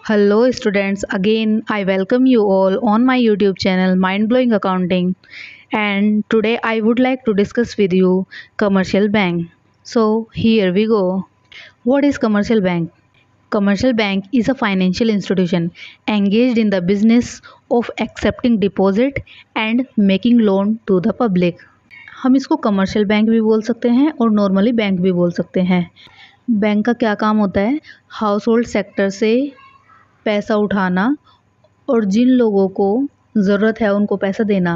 Hello students, again I welcome you all on my YouTube channel Mind Blowing Accounting, and today I would like to discuss with you commercial bank. So here we go. What is commercial bank? Commercial bank is a financial institution engaged in the business of accepting deposit and making loan to the public. हम इसको commercial bank भी बोल सकते हैं और normally bank भी बोल सकते हैं। बैंक का क्या काम होता है? हाउस होल्ड सेक्टर से पैसा उठाना और जिन लोगों को ज़रूरत है उनको पैसा देना।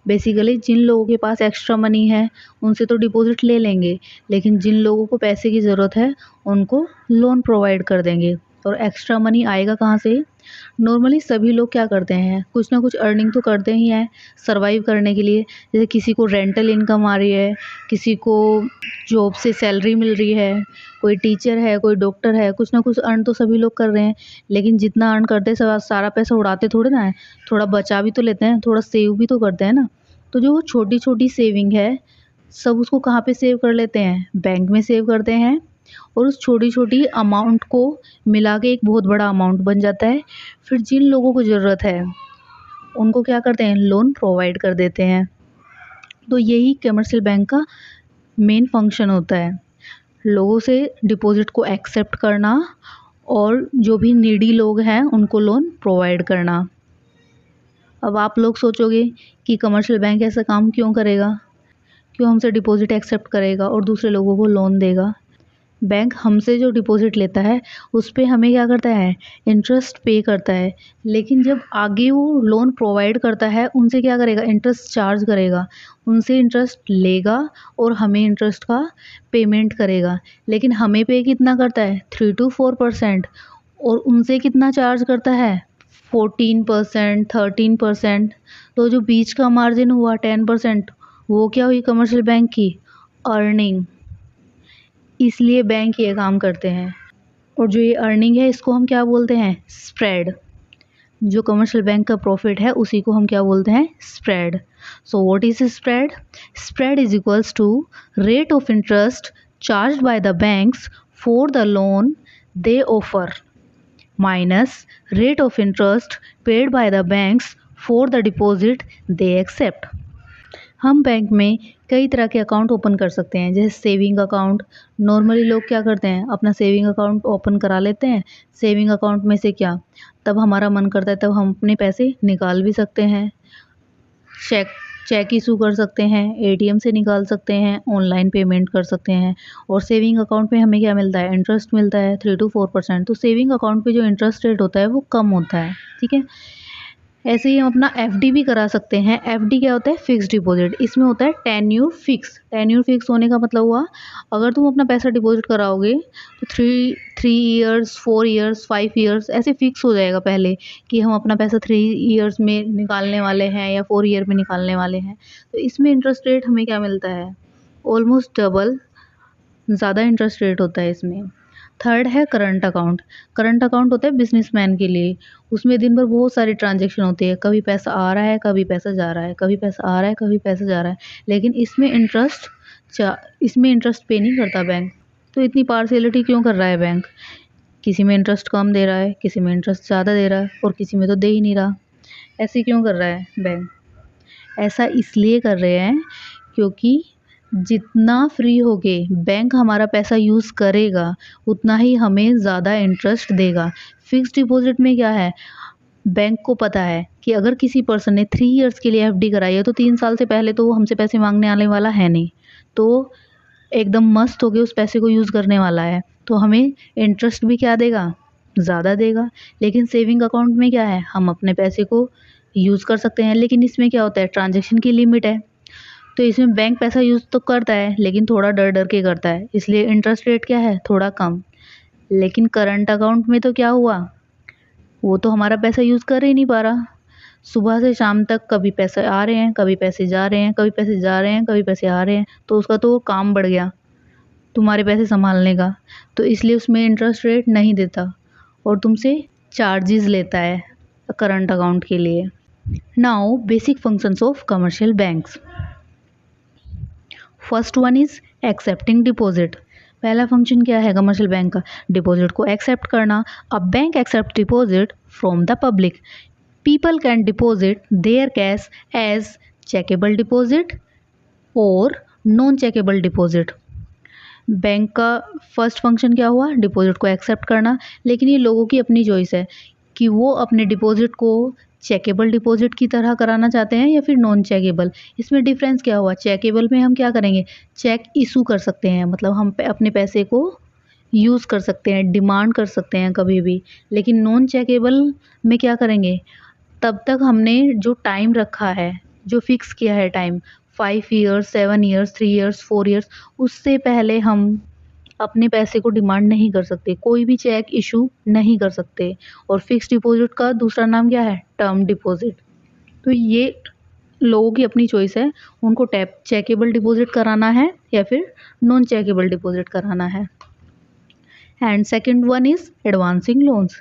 बेसिकली जिन लोगों के पास एक्स्ट्रा मनी है उनसे तो डिपॉज़िट ले लेंगे, लेकिन जिन लोगों को पैसे की ज़रूरत है उनको लोन प्रोवाइड कर देंगे। और एक्स्ट्रा मनी आएगा कहाँ से? नॉर्मली सभी लोग क्या करते हैं, कुछ ना कुछ अर्निंग तो करते ही हैं सर्वाइव करने के लिए। जैसे किसी को रेंटल इनकम आ रही है, किसी को जॉब से सैलरी मिल रही है, कोई टीचर है, कोई डॉक्टर है, कुछ ना कुछ अर्न तो सभी लोग कर रहे हैं। लेकिन जितना अर्न करते हैं सब सारा पैसा उड़ाते थोड़े ना है, थोड़ा बचा भी तो लेते हैं, थोड़ा सेव भी तो करते हैं ना। तो जो छोटी छोटी सेविंग है सब उसको कहाँ पे सेव कर लेते हैं? बैंक में सेव करते हैं, और उस छोटी छोटी अमाउंट को मिला के एक बहुत बड़ा अमाउंट बन जाता है। फिर जिन लोगों को ज़रूरत है उनको क्या करते हैं? लोन प्रोवाइड कर देते हैं। तो यही कमर्शियल बैंक का मेन फंक्शन होता है, लोगों से डिपॉजिट को एक्सेप्ट करना और जो भी नीडी लोग हैं उनको लोन प्रोवाइड करना। अब आप लोग सोचोगे कि कमर्शियल बैंक ऐसा काम क्यों करेगा, क्यों हमसे डिपॉजिट एक्सेप्ट करेगा और दूसरे लोगों को लोन देगा? बैंक हमसे जो डिपॉजिट लेता है उस पे हमें क्या करता है? इंटरेस्ट पे करता है। लेकिन जब आगे वो लोन प्रोवाइड करता है उनसे क्या करेगा? इंटरेस्ट चार्ज करेगा, उनसे इंटरेस्ट लेगा और हमें इंटरेस्ट का पेमेंट करेगा। लेकिन हमें पे कितना करता है? 3 to 4%, और उनसे कितना चार्ज करता है? 14%, 13%। तो जो बीच का मार्जिन हुआ 10%, वो क्या हुई? कमर्शियल बैंक की अर्निंग। इसलिए बैंक ये काम करते हैं। और जो ये अर्निंग है इसको हम क्या बोलते हैं? स्प्रेड। जो कमर्शियल बैंक का प्रॉफिट है उसी को हम क्या बोलते हैं? Spread. So what is spread? Spread is equals to rate of interest charge by the banks for the loan they offer minus rate of interest paid by the banks for the deposit they accept. हम bank में कई तरह के account open कर सकते हैं, जैसे saving account. Normally लोग क्या करते हैं? अपना सेविंग अकाउंट ओपन करा लेते हैं। सेविंग अकाउंट में से क्या, तब हमारा मन करता है तब हम अपने पैसे निकाल भी सकते हैं, चेक चेक इशू कर सकते हैं, एटीएम से निकाल सकते हैं, ऑनलाइन पेमेंट कर सकते हैं। और सेविंग अकाउंट में हमें क्या मिलता है? इंटरेस्ट मिलता है 3 to 4%। तो सेविंग अकाउंट पे जो इंटरेस्ट रेट होता है वो कम होता है, ठीक है। ऐसे ही हम अपना एफडी भी करा सकते हैं। एफडी क्या होता है? Fix deposit. इसमें होता है टेन्यूर फिक्स। टेन्यूर फिक्स होने का मतलब हुआ, अगर तुम अपना पैसा डिपॉजिट कराओगे तो 3 ईयर्स, 4 ईयर्स, 5 ईयर्स ऐसे फिक्स हो जाएगा पहले कि हम अपना पैसा 3 ईयर्स में निकालने वाले हैं या 4 ईयर में निकालने वाले हैं। तो इसमें इंटरेस्ट रेट हमें क्या मिलता है? ऑलमोस्ट डबल, ज़्यादा इंटरेस्ट रेट होता है इसमें। थर्ड है करंट अकाउंट। करंट अकाउंट होता है बिजनेसमैन के लिए। उसमें दिन भर बहुत सारी ट्रांजैक्शन होती है, कभी पैसा आ रहा है, कभी पैसा जा रहा है, कभी पैसा आ रहा है, कभी पैसा जा रहा है। लेकिन इसमें इंटरेस्ट पे नहीं करता बैंक। तो इतनी पार्शियलिटी क्यों कर रहा है बैंक? किसी में इंटरेस्ट कम दे रहा है, किसी में इंटरेस्ट ज़्यादा दे रहा है और किसी में तो दे ही नहीं रहा। ऐसे क्यों कर रहा है बैंक? ऐसा इसलिए कर रहे हैं क्योंकि जितना फ्री होके बैंक हमारा पैसा यूज़ करेगा उतना ही हमें ज़्यादा इंटरेस्ट देगा। फिक्स्ड डिपॉजिट में क्या है? बैंक को पता है कि अगर किसी पर्सन ने 3 ईयर्स के लिए एफडी कराई है तो 3 साल से पहले तो वो हमसे पैसे मांगने आने वाला है नहीं, तो एकदम मस्त होके उस पैसे को यूज़ करने वाला है। तो हमें इंटरेस्ट भी क्या देगा? ज़्यादा देगा। लेकिन सेविंग अकाउंट में क्या है? हम अपने पैसे को यूज़ कर सकते हैं, लेकिन इसमें क्या होता है? ट्रांजैक्शन की लिमिट है। तो इसमें बैंक पैसा यूज़ तो करता है लेकिन थोड़ा डर डर के करता है, इसलिए इंटरेस्ट रेट क्या है? थोड़ा कम। लेकिन करंट अकाउंट में तो क्या हुआ? वो तो हमारा पैसा यूज़ कर ही नहीं पा रहा। सुबह से शाम तक कभी पैसे आ रहे हैं, कभी पैसे जा रहे हैं, कभी पैसे जा रहे हैं, कभी पैसे आ रहे हैं। तो उसका तो काम बढ़ गया तुम्हारे पैसे संभालने का। तो इसलिए उसमें इंटरेस्ट रेट नहीं देता और तुमसे चार्जेस लेता है करंट अकाउंट के लिए। Now basic functions of commercial banks. First one is accepting deposit. पहला फंक्शन क्या है कमर्शियल बैंक का? डिपॉजिट को एक्सेप्ट करना। A bank accept deposit from the public. People can deposit their cash as chequable deposit और non chequable deposit. Bank का first function क्या हुआ? डिपॉजिट को एक्सेप्ट करना, लेकिन ये लोगों की अपनी चॉइस है कि वो अपने डिपॉजिट को चेकेबल डिपॉजिट की तरह कराना चाहते हैं या फिर नॉन चेकेबल। इसमें डिफरेंस क्या हुआ? चेकेबल में हम क्या करेंगे? चेक इशू कर सकते हैं, मतलब हम अपने पैसे को यूज़ कर सकते हैं, डिमांड कर सकते हैं कभी भी। लेकिन नॉन चेकेबल में क्या करेंगे? तब तक हमने जो टाइम रखा है, जो फिक्स किया है time, 5 years, 7 years, 3 years, 4 years, उससे पहले हम अपने पैसे को डिमांड नहीं कर सकते, कोई भी चेक इशू नहीं कर सकते। और फिक्स डिपॉजिट का दूसरा नाम क्या है? Term deposit. तो ये लोगों की अपनी चॉइस है, उनको टैप चेकेबल डिपॉजिट कराना है या फिर नॉन चेकेबल डिपॉजिट कराना है। And second one is advancing loans.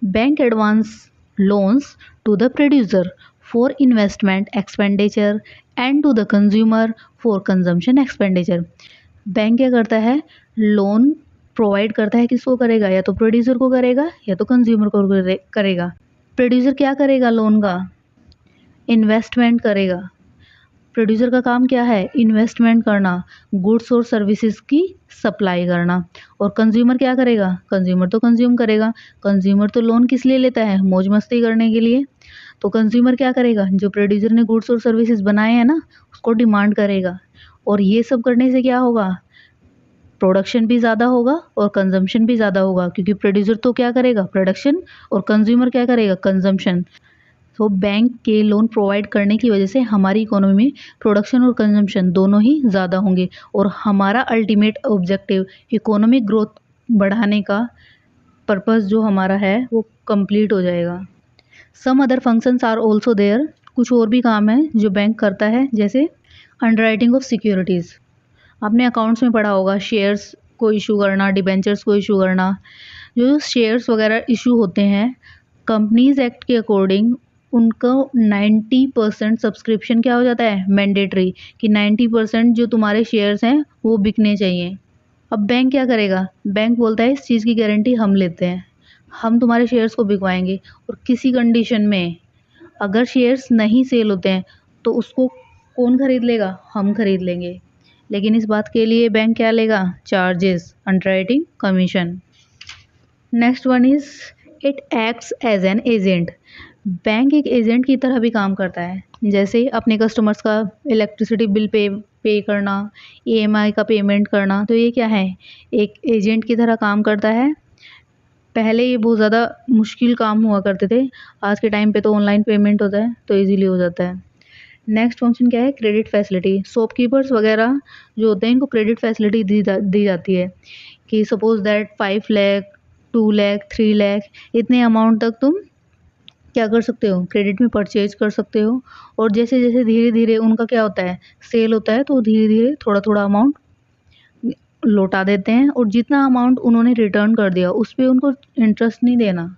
Bank advance loans to the producer for investment expenditure and to the consumer for consumption expenditure। Bank क्या करता है? लोन प्रोवाइड करता है, किसको करेगा? या तो प्रोड्यूसर को करेगा या तो कंज्यूमर को करेगा। प्रोड्यूसर क्या करेगा? लोन का इन्वेस्टमेंट करेगा। प्रोड्यूसर का काम क्या है? इन्वेस्टमेंट करना, गुड्स और सर्विसेज की सप्लाई करना। और कंज्यूमर क्या करेगा? कंज्यूमर तो कंज्यूम करेगा। कंज्यूमर तो लोन किस लिए लेता है? मौज मस्ती करने के लिए। तो कंज्यूमर क्या करेगा? जो प्रोड्यूसर ने गुड्स और सर्विसेज बनाए हैं ना, उसको डिमांड करेगा। और ये सब करने से क्या होगा? प्रोडक्शन भी ज़्यादा होगा और कंजम्पशन भी ज़्यादा होगा, क्योंकि प्रोड्यूसर तो क्या करेगा? प्रोडक्शन, और कंज्यूमर क्या करेगा? कंजम्पशन। तो बैंक के लोन प्रोवाइड करने की वजह से हमारी इकोनॉमी में प्रोडक्शन और कंजम्पशन दोनों ही ज़्यादा होंगे और हमारा अल्टीमेट ऑब्जेक्टिव इकोनॉमिक ग्रोथ बढ़ाने का पर्पस जो हमारा है वो कंप्लीट हो जाएगा। Some other functions are also there. कुछ और भी काम है जो बैंक करता है, जैसे अंडरराइटिंग ऑफ सिक्योरिटीज़। आपने अकाउंट्स में पढ़ा होगा, शेयर्स को इशू करना, डिबेंचर्स को इशू करना। जो शेयर्स वगैरह इशू होते हैं, कंपनीज एक्ट के अकॉर्डिंग उनको 90% सब्सक्रिप्शन क्या हो जाता है? मैंडेटरी, कि 90% जो तुम्हारे शेयर्स हैं वो बिकने चाहिए। अब बैंक क्या करेगा? बैंक बोलता है इस चीज़ की गारंटी हम लेते हैं, हम तुम्हारे शेयर्स को बिकवाएंगे, और किसी कंडीशन में अगर शेयर्स नहीं सेल होते हैं तो उसको कौन खरीद लेगा? हम खरीद लेंगे। लेकिन इस बात के लिए बैंक क्या लेगा? Charges, underwriting commission. Next one is it acts as an agent. Bank एक एजेंट की तरह भी काम करता है, जैसे अपने कस्टमर्स का इलेक्ट्रिसिटी बिल पे करना, ईएमआई का पेमेंट करना। तो ये क्या है? एक एजेंट की तरह काम करता है। पहले ये बहुत ज़्यादा मुश्किल काम हुआ करते थे, आज के टाइम पे तो ऑनलाइन पेमेंट होता है तो इजीली हो जाता है। नेक्स्ट फंक्शन क्या है? Credit facility. शॉपकीपर्स वगैरह जो होते हैं इनको क्रेडिट फैसिलिटी दी जाती है, कि सपोज दैट 5 लाख, 2 लाख, 3 लाख, इतने अमाउंट तक तुम क्या कर सकते हो? क्रेडिट में परचेज कर सकते हो। और जैसे जैसे धीरे धीरे उनका क्या होता है? सेल होता है, तो धीरे धीरे थोड़ा थोड़ा अमाउंट लौटा देते हैं, और जितना अमाउंट उन्होंने रिटर्न कर दिया उस पर उनको इंटरेस्ट नहीं देना,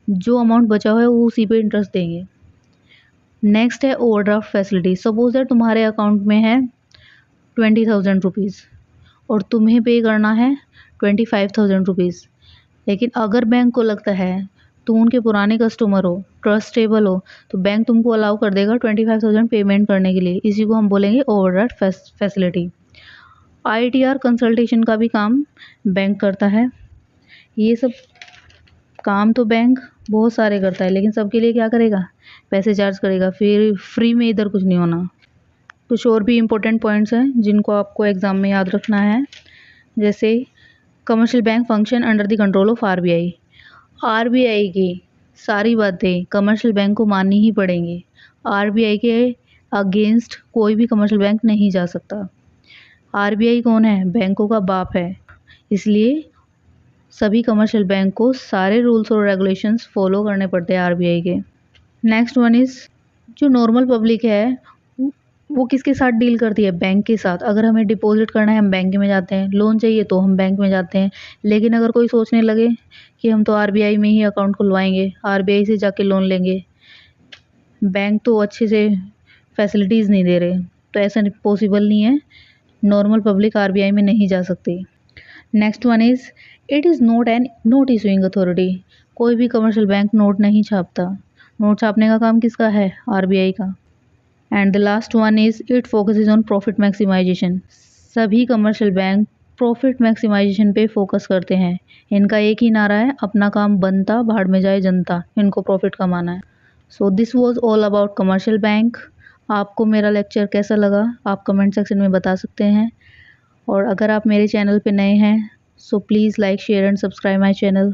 जो अमाउंट बचा हुआ है वो उसी पे इंटरेस्ट देंगे। नेक्स्ट है ओवरड्राफ्ट फैसिलिटी। सपोज दैट तुम्हारे अकाउंट में है 20,000 रुपीज़ और तुम्हें पे करना है 25,000 रुपीज़। लेकिन अगर बैंक को लगता है तुम उनके पुराने कस्टमर हो, ट्रस्टेबल हो, तो बैंक तुमको अलाउ कर देगा 25,000 पेमेंट करने के लिए। इसी को हम बोलेंगे ओवरड्राफ्ट फैसिलिटी। आईटीआर कंसल्टेशन का भी काम बैंक करता है। ये सब काम तो बैंक बहुत सारे करता है, लेकिन सबके लिए क्या करेगा? पैसे चार्ज करेगा। फिर फ्री में इधर कुछ नहीं होना। कुछ और भी इम्पोर्टेंट पॉइंट्स हैं जिनको आपको एग्ज़ाम में याद रखना है, जैसे commercial bank function under the control of RBI. RBI की सारी बातें कमर्शियल बैंक को माननी ही पड़ेंगी। आरबीआई के अगेंस्ट कोई भी कमर्शियल बैंक नहीं जा सकता। आरबीआई कौन है? बैंकों का बाप है, इसलिए सभी कमर्शियल बैंक को सारे रूल्स और रेगुलेशंस फॉलो करने पड़ते हैं आरबीआई के। नेक्स्ट वन इज़ जो नॉर्मल पब्लिक है वो किसके साथ डील करती है? बैंक के साथ। अगर हमें डिपॉजिट करना है हम बैंक में जाते हैं, लोन चाहिए तो हम बैंक में जाते हैं। लेकिन अगर कोई सोचने लगे कि हम तो आरबीआई में ही अकाउंट खुलवाएंगे, आरबीआई से जाके लोन लेंगे, बैंक तो अच्छे से फैसिलिटीज़ नहीं दे रहे, तो ऐसा पॉसिबल नहीं है। नॉर्मल पब्लिक आरबीआई में नहीं जा सकती। Next one is it is not n naught issuing authority. कोई भी कमर्शियल बैंक नोट नहीं छापता। नोट छापने का काम किसका है? आरबीआई का। And the last one is it focuses on profit maximisation. सभी कमर्शियल बैंक प्रॉफिट मैक्सिमाइजेशन पे फोकस करते हैं। इनका एक ही नारा है, अपना काम बनता भाड़ में जाए जनता, इनको प्रॉफिट कमाना है। So this was all about commercial bank. आपको मेरा लेक्चर कैसा लगा आप कमेंट सेक्शन में बता सकते हैं। और अगर आप मेरे चैनल पे नए हैं so please like share and subscribe my channel.